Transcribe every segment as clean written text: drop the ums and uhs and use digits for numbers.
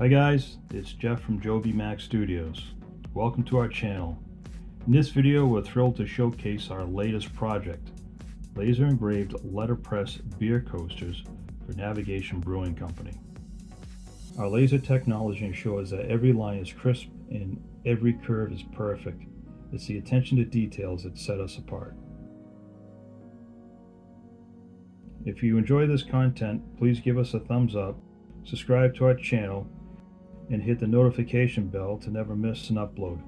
Hi guys, it's Jeff from JoBeMac Studios. Welcome to our channel. In this video we're thrilled to showcase our latest project, laser engraved letterpress beer coasters for Navigation Brewing Company. Our laser technology ensures that every line is crisp and every curve is perfect. It's the attention to details that set us apart. If you enjoy this content, please give us a thumbs up, subscribe to our channel, and hit the notification bell to never miss an upload.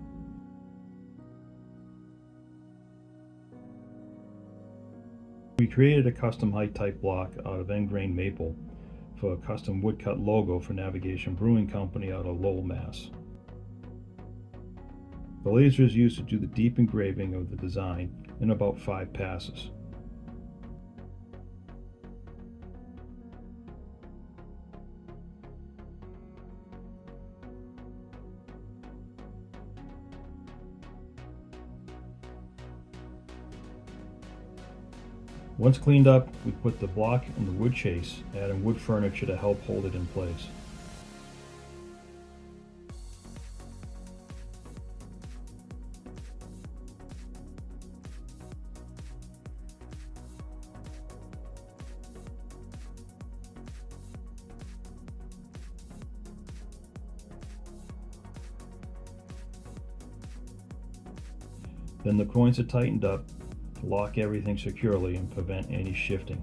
We created a custom height type block out of engrained maple for a custom woodcut logo for Navigation Brewing Company out of Lowell, Mass. The laser is used to do the deep engraving of the design in about 5 passes. Once cleaned up, we put the block in the wood chase, adding wood furniture to help hold it in place. Then the coins are tightened up to lock everything securely and prevent any shifting.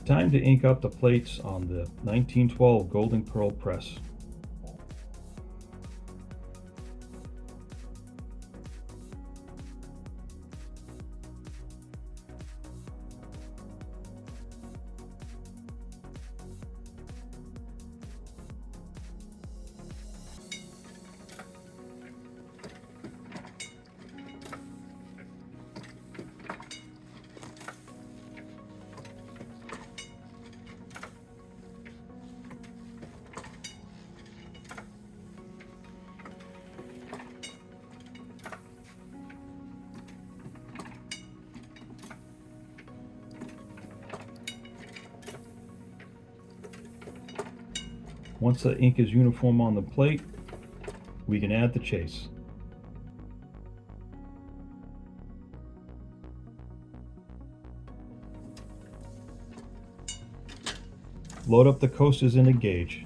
Time to ink up the plates on the 1912 Golden Pearl press. Once the ink is uniform on the plate, we can add the chase. Load up the coasters in a gauge.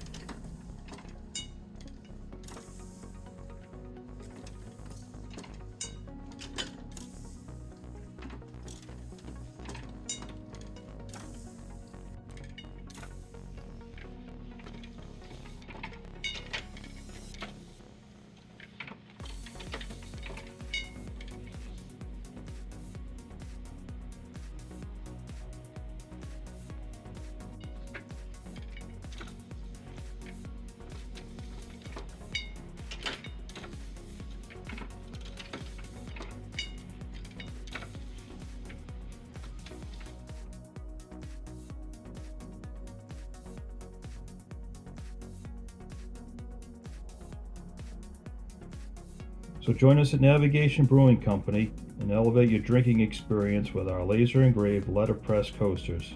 So join us at Navigation Brewing Company and elevate your drinking experience with our laser engraved letterpress coasters.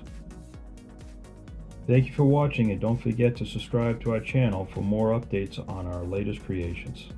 Thank you for watching, and don't forget to subscribe to our channel for more updates on our latest creations.